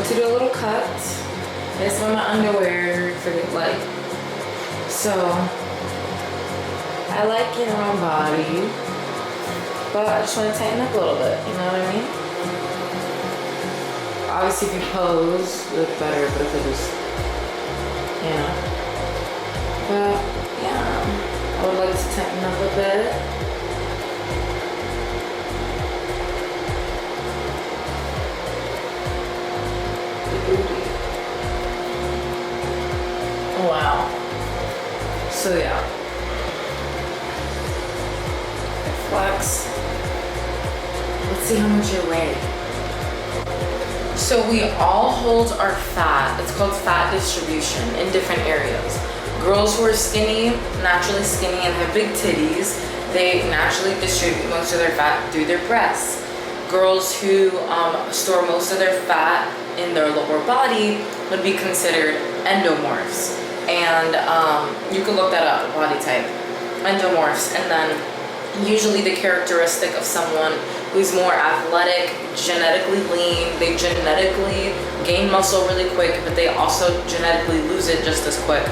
to do a little cut. This one, my underwear for the like. So I like your own body, but I just want to tighten up a little bit. You know what I mean? Obviously, if you pose, you look better. But if it just, you know. But yeah, I would like to tighten up a bit. Wow. So yeah. Flex. Let's see how much you weigh. So we all hold our fat. It's called fat distribution in different areas. Girls who are skinny, naturally skinny and have big titties, they naturally distribute most of their fat through their breasts. Girls who store most of their fat in their lower body would be considered endomorphs. And you can look that up, body type, endomorphs. And then usually the characteristic of someone who's more athletic, genetically lean, they genetically gain muscle really quick, but they also genetically lose it just as quick.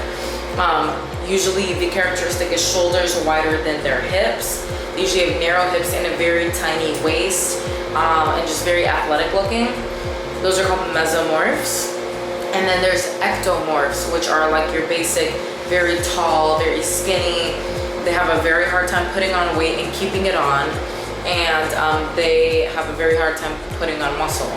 Usually the characteristic is shoulders wider than their hips. They usually have narrow hips and a very tiny waist, and just very athletic looking. Those are called mesomorphs. And then there's ectomorphs, which are like your basic, very tall, very skinny. They have a very hard time putting on weight and keeping it on. And they have a very hard time putting on muscle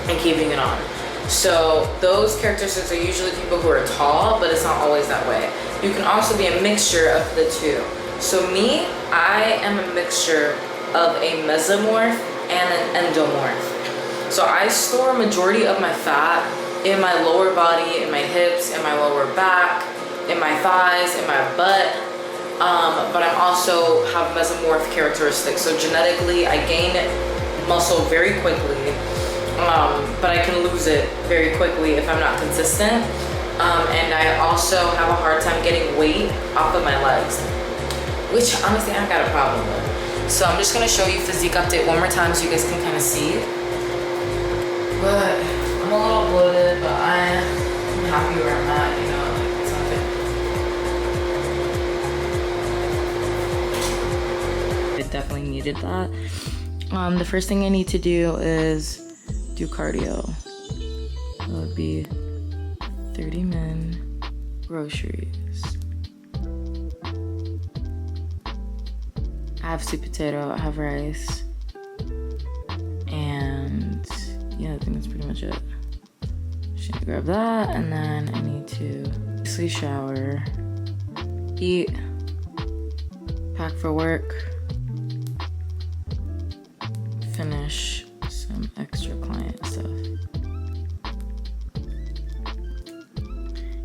and keeping it on. So those characteristics are usually people who are tall, but it's not always that way. You can also be a mixture of the two. So me, I am a mixture of a mesomorph and an endomorph. So I store a majority of my fat in my lower body, in my hips, in my lower back, in my thighs, in my butt. But I also have mesomorph characteristics. So genetically, I gain muscle very quickly, but I can lose it very quickly if I'm not consistent. And I also have a hard time getting weight off of my legs, which honestly I've got a problem with. So I'm just gonna show you physique update one more time so you guys can kind of see. But I'm a little bloated, but I'm happy where I'm at, you know, like it's nothing. I definitely needed that. The first thing I need to do is do cardio. That would be 30 min, groceries. I have sweet potato, I have rice, and yeah, I think that's pretty much it. Just need to grab that, and then I need to obviously shower, eat, pack for work, finish some extra client stuff.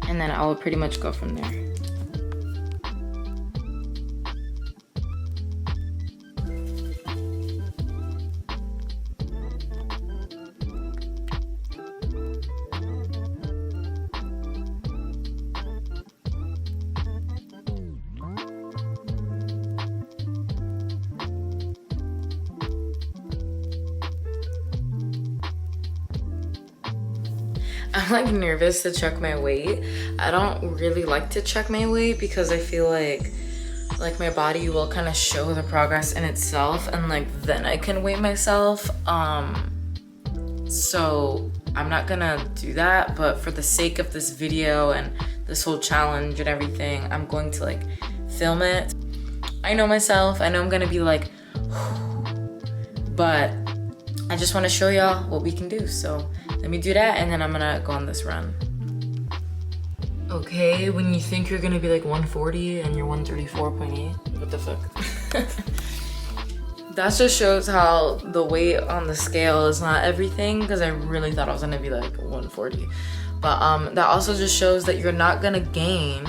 And then I'll pretty much go from there. I'm like nervous to check my weight. I don't really like to check my weight because I feel like my body will kind of show the progress in itself, and like then I can weigh myself. So I'm not gonna do that, but for the sake of this video and this whole challenge and everything, I'm going to like film it. I know myself, I know I'm gonna be like, but I just want to show y'all what we can do. So let me do that, and then I'm gonna go on this run. Okay, when you think you're gonna be like 140 and you're 134.8, what the fuck? That just shows how the weight on the scale is not everything, because I really thought I was gonna be like 140. But that also just shows that you're not gonna gain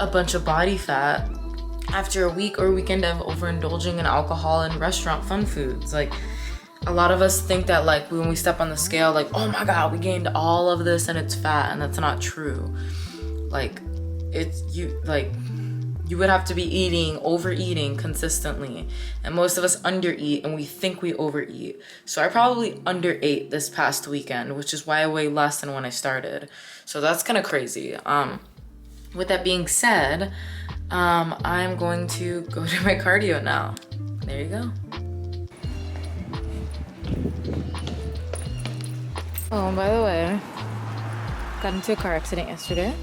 a bunch of body fat after a week or weekend of overindulging in alcohol and restaurant fun foods. Like, a lot of us think that like when we step on the scale, like, oh my God, we gained all of this and it's fat, and that's not true. Like, you would have to be overeating consistently. And most of us undereat and we think we overeat. So I probably underate this past weekend, which is why I weigh less than when I started. So that's kind of crazy. With that being said, I'm going to go do my cardio now. There you go. Oh, and by the way, got into a car accident yesterday.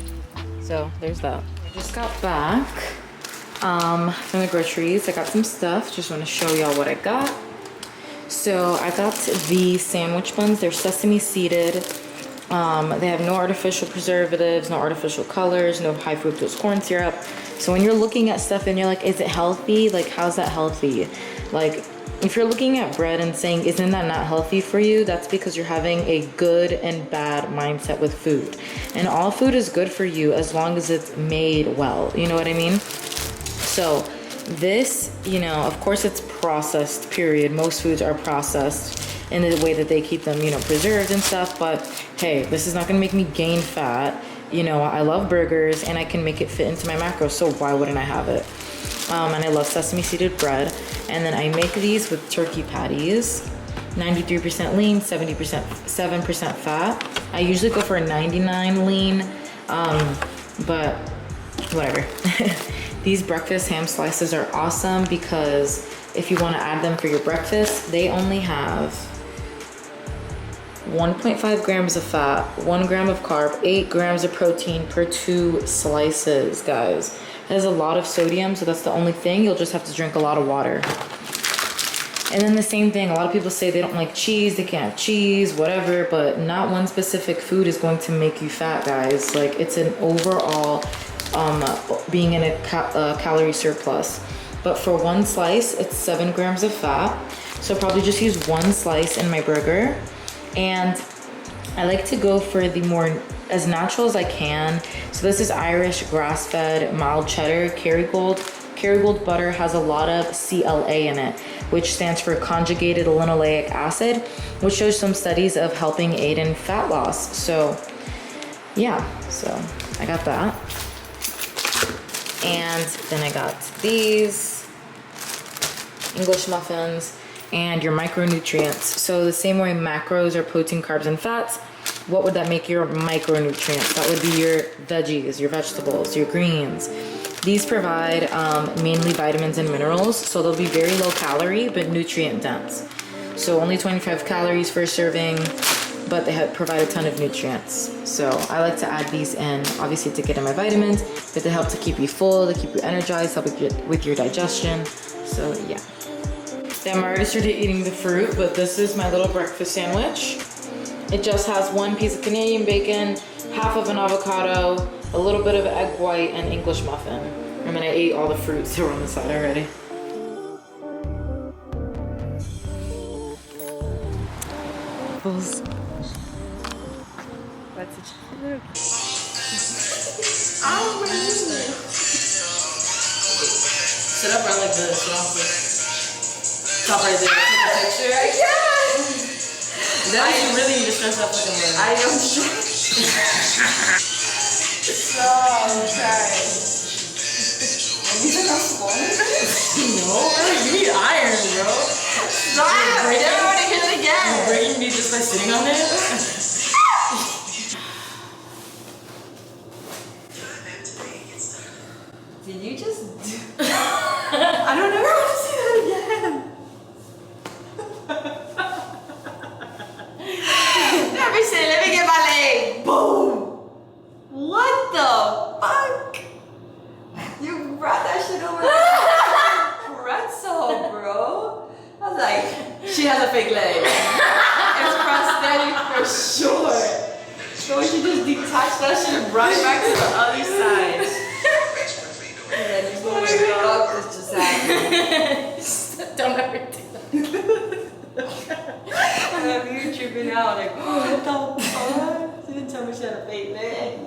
So there's that. I just got back from the groceries. I got some stuff. Just want to show y'all what I got. So I got the sandwich buns. They're sesame seeded. They have no artificial preservatives, no artificial colors, no high fructose corn syrup. So when you're looking at stuff and you're like, is it healthy? Like, how's that healthy? Like, if you're looking at bread and saying, isn't that not healthy for you? That's because you're having a good and bad mindset with food. And all food is good for you as long as it's made well. You know what I mean? So this, you know, of course it's processed, period. Most foods are processed in the way that they keep them, you know, preserved and stuff. But hey, this is not gonna make me gain fat. You know, I love burgers and I can make it fit into my macros. So why wouldn't I have it? And I love sesame seeded bread. And then I make these with turkey patties, 93% lean, 7% fat. I usually go for a 99 lean, but whatever. These breakfast ham slices are awesome because if you want to add them for your breakfast, they only have 1.5 grams of fat, 1 gram of carb, 8 grams of protein per 2 slices, guys. It has a lot of sodium, so that's the only thing. You'll just have to drink a lot of water. And then the same thing, a lot of people say they don't like cheese, they can't have cheese, whatever, but not one specific food is going to make you fat, guys. Like, it's an overall being in a calorie surplus. But for one slice, it's 7 grams of fat. So I'll probably just use one slice in my burger. And I like to go for the more as natural as I can. So this is Irish grass-fed mild cheddar Kerrygold. Kerrygold butter has a lot of CLA in it, which stands for conjugated linoleic acid, which shows some studies of helping aid in fat loss. So yeah, so I got that. And then I got these English muffins and your micronutrients. So the same way macros are protein, carbs, and fats, what would that make your micronutrients? That would be your veggies, your vegetables, your greens. These provide mainly vitamins and minerals, so they'll be very low calorie, but nutrient dense. So only 25 calories per serving, but they provide a ton of nutrients. So I like to add these in, obviously to get in my vitamins, but to help to keep you full, to keep you energized, help with your digestion. So yeah. I'm already started eating the fruit, but this is my little breakfast sandwich. It just has 1 piece of Canadian bacon, half of an avocado, a little bit of egg white, and English muffin. And then I ate all the fruits that were on the side already. What's it? Sit up right like this. Stop right there. Take a picture. I can't. Now you really need to stress up like a man. I don't stress. So I'm trying. You think I'm swollen? No, you need iron, bro. Stop! I never want to hit it again. You're breaking me just by sitting on it? Did you just do... I don't ever want to see that again. Let me get my leg. Boom. What the fuck? You brought that shit over like pretzel, bro. I was like, she has a fake leg. It's prosthetic for sure. So she just detached that shit and brought it back to the other side. And then you told me, fuck, this just happened. Don't ever do that. And you're tripping out like, what the fuck? She didn't tell me she had a fake leg.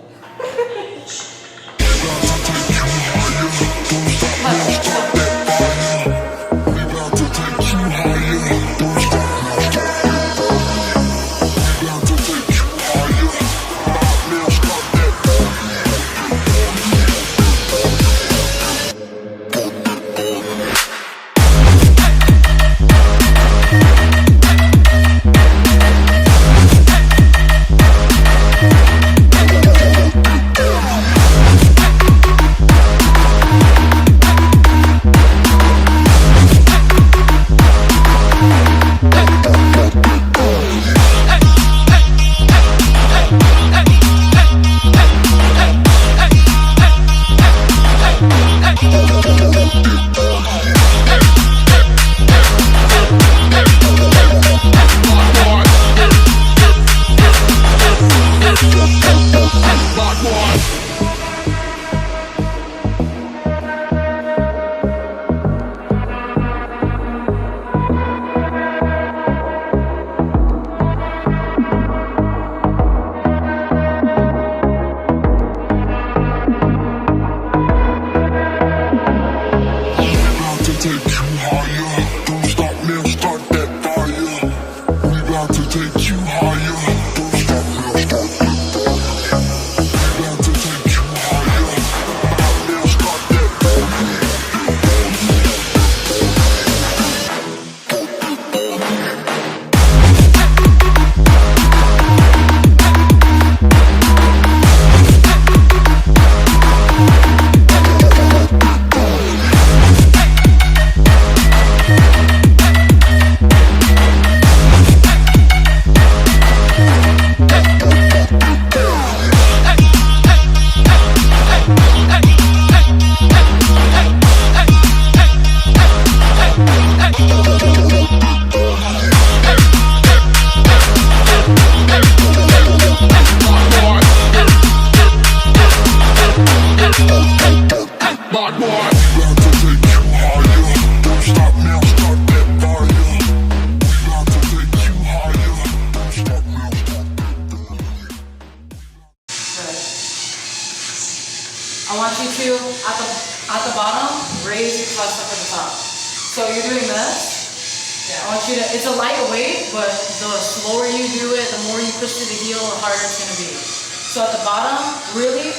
I want you to, at the bottom, raise your chest up at the top. So you're doing this. I want you to, it's a light weight, but the slower you do it, the more you push through the heel, the harder it's gonna be. So at the bottom, really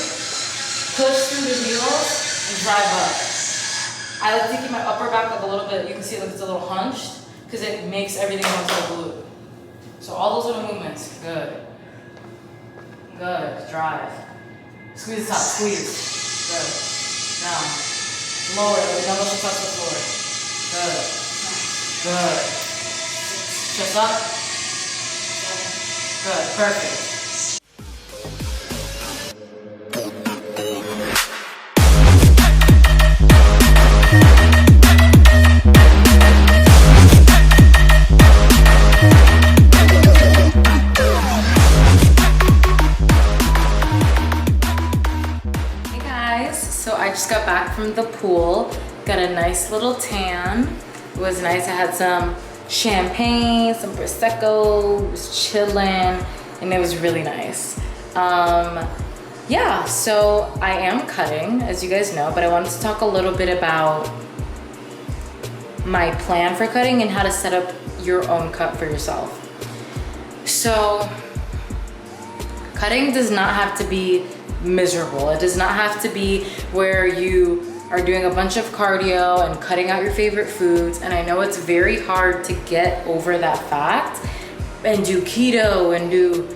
push through the heels and drive up. I like to keep my upper back like a little bit, you can see like it's a little hunched, because it makes everything go so glue. So all those little movements, good. Good, drive. Squeeze the top, squeeze. Good. Down. Lower, the elbows should touch the floor. Good. Good. Chest up. Good, perfect. So I just got back from the pool, got a nice little tan. It was nice. I had some champagne, some Prosecco, was chilling, and it was really nice. Yeah, so I am cutting, as you guys know, but I wanted to talk a little bit about my plan for cutting and how to set up your own cut for yourself. So cutting does not have to be miserable. It does not have to be where you are doing a bunch of cardio and cutting out your favorite foods. And I know it's very hard to get over that fact and do keto and do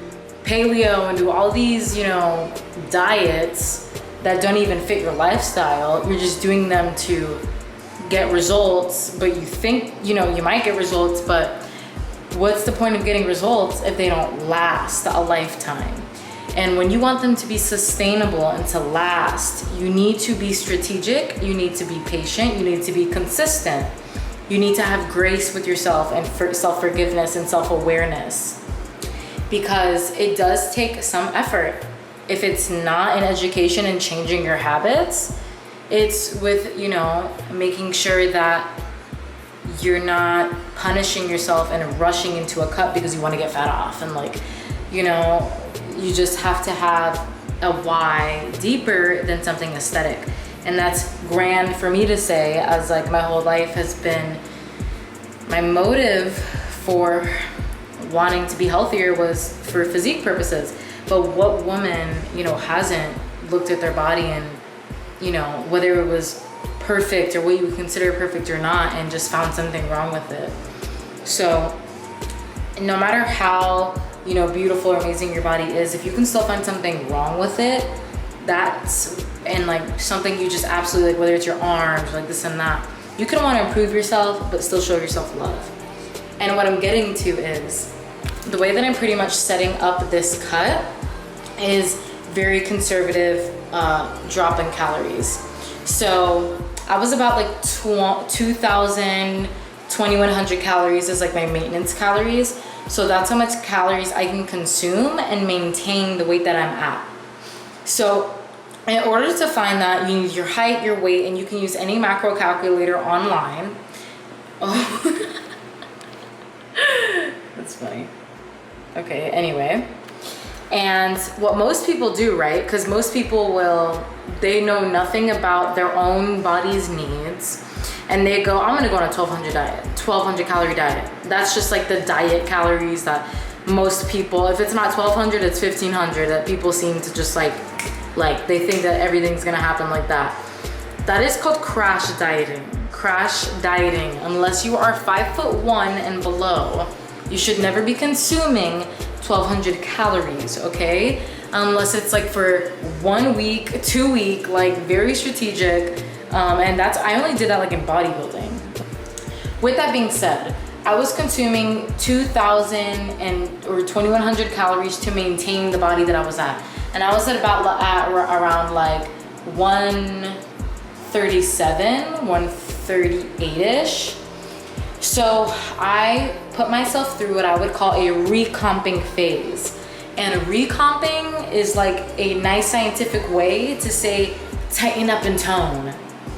paleo and do all these, you know, diets that don't even fit your lifestyle. You're just doing them to get results, but you think, you know, you might get results, but what's the point of getting results if they don't last a lifetime? And when you want them to be sustainable and to last, you need to be strategic, you need to be patient, you need to be consistent. You need to have grace with yourself and self-forgiveness and self-awareness, because it does take some effort. If it's not in education and changing your habits, it's with, you know, making sure that you're not punishing yourself and rushing into a cut because you want to get fat off. And like, you know, you just have to have a why deeper than something aesthetic. And that's grand for me to say, as like my whole life has been, my motive for wanting to be healthier was for physique purposes. But what woman, you know, hasn't looked at their body and, you know, whether it was perfect or what you would consider perfect or not, and just found something wrong with it. So no matter how, you know, beautiful or amazing your body is, if you can still find something wrong with it, that's, and like something you just absolutely like, whether it's your arms, like this and that, you can want to improve yourself, but still show yourself love. And what I'm getting to is, the way that I'm pretty much setting up this cut is very conservative drop in calories. So I was about like 2,000, 2,100 calories is like my maintenance calories. So that's how much calories I can consume and maintain the weight that I'm at. So in order to find that, you need your height, your weight, and you can use any macro calculator online. Oh, that's funny. Okay, anyway. And what most people do, right? Because most people they know nothing about their own body's needs. And they go, I'm gonna go on a 1,200 calorie diet. That's just like the diet calories that most people, if it's not 1,200, it's 1,500, that people seem to just like they think that everything's gonna happen like that. That is called crash dieting. Crash dieting, unless you are 5'1" and below, you should never be consuming 1,200 calories, okay? Unless it's like for 1 week, 2 week, like very strategic. And I only did that like in bodybuilding. With that being said, I was consuming 2,000 or 2,100 calories to maintain the body that I was at. And I was at around like 137, 138-ish. So I put myself through what I would call a recomping phase. And recomping is like a nice scientific way to say tighten up and tone.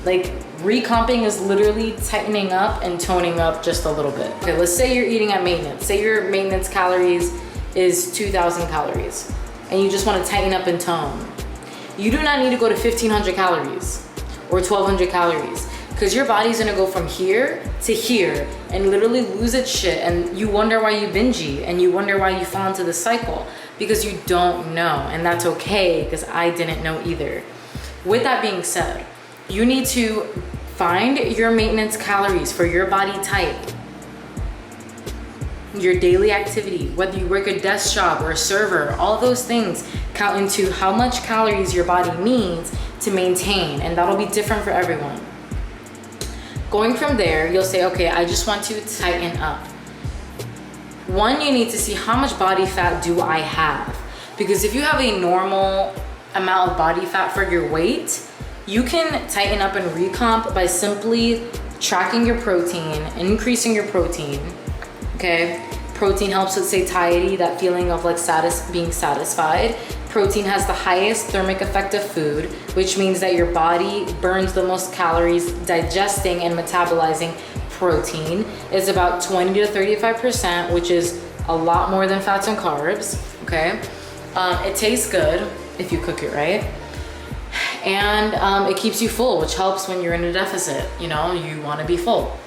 Like recomping is literally tightening up and toning up just a little bit. Okay, let's say you're eating at maintenance. Say your maintenance calories is 2,000 calories and you just want to tighten up and tone. You do not need to go to 1500 calories or 1200 calories, because your body's gonna go from here to here and literally lose its shit, and you wonder why you binge eat and you wonder why you fall into the cycle, because you don't know. And that's okay, because I didn't know either. With that being said, you need to find your maintenance calories for your body type, your daily activity, whether you work a desk job or a server. All those things count into how much calories your body needs to maintain, and that'll be different for everyone. Going from there, you'll say, okay, I just want to tighten up. One, you need to see how much body fat do I have, because if you have a normal amount of body fat for your weight, you can tighten up and recomp by simply tracking your protein, increasing your protein. Okay, protein helps with satiety, that feeling of like being satisfied. Protein has the highest thermic effect of food, which means that your body burns the most calories digesting and metabolizing protein. It's about 20 to 35%, which is a lot more than fats and carbs. Okay, it tastes good if you cook it right, and it keeps you full, which helps when you're in a deficit. You know, you want to be full.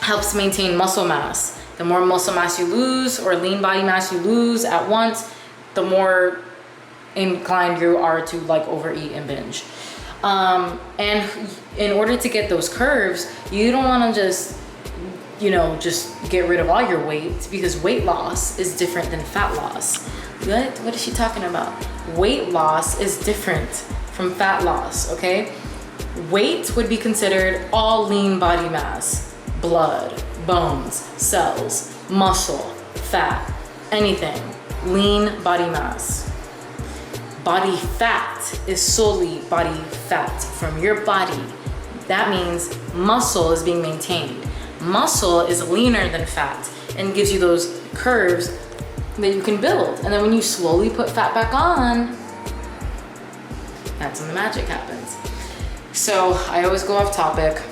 Helps maintain muscle mass. The more muscle mass you lose, or lean body mass you lose at once, the more inclined you are to like overeat and binge. And in order to get those curves, you don't want to just get rid of all your weight, because weight loss is different than fat loss. What is she talking about? Weight loss is different from fat loss, okay? Weight would be considered all lean body mass, blood, bones, cells, muscle, fat, anything, lean body mass. Body fat is solely body fat from your body. That means muscle is being maintained. Muscle is leaner than fat and gives you those curves that you can build. And then when you slowly put fat back on, that's when the magic happens. So I always go off topic,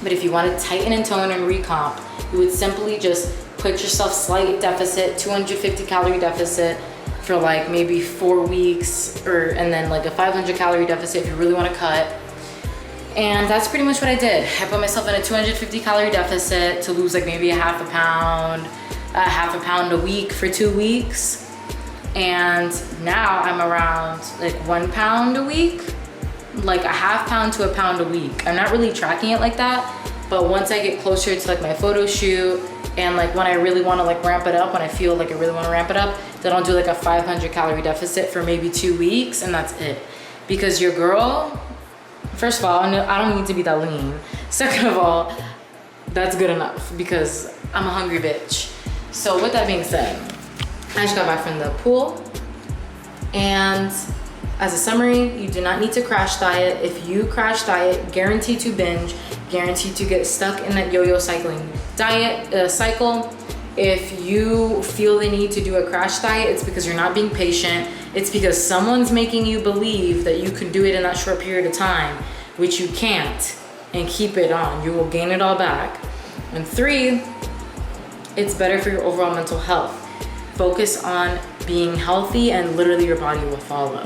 but if you want to tighten and tone and recomp, you would simply just put yourself slight deficit, 250 calorie deficit for like maybe 4 weeks, and then like a 500 calorie deficit if you really want to cut. And that's pretty much what I did. I put myself in a 250 calorie deficit to lose like maybe a half a pound a week for 2 weeks. And now I'm around like 1 pound a week, like a half pound to a pound a week. I'm not really tracking it like that, but once I get closer to like my photo shoot, and like when I really want to like ramp it up, when I feel like I really want to ramp it up, then I'll do like a 500 calorie deficit for maybe 2 weeks, and that's it. Because your girl, first of all, I don't need to be that lean. Second of all, that's good enough because I'm a hungry bitch. So with that being said, I just got back from the pool, and as a summary, you do not need to crash diet. If you crash diet, guaranteed to binge, guaranteed to get stuck in that yo-yo cycling diet cycle. If you feel the need to do a crash diet, it's because you're not being patient. It's because someone's making you believe that you can do it in that short period of time, which you can't, and keep it on. You will gain it all back. And 3, it's better for your overall mental health. Focus on being healthy, and literally your body will follow.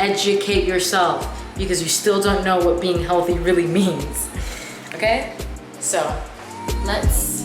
Educate yourself, because you still don't know what being healthy really means. Okay? So let's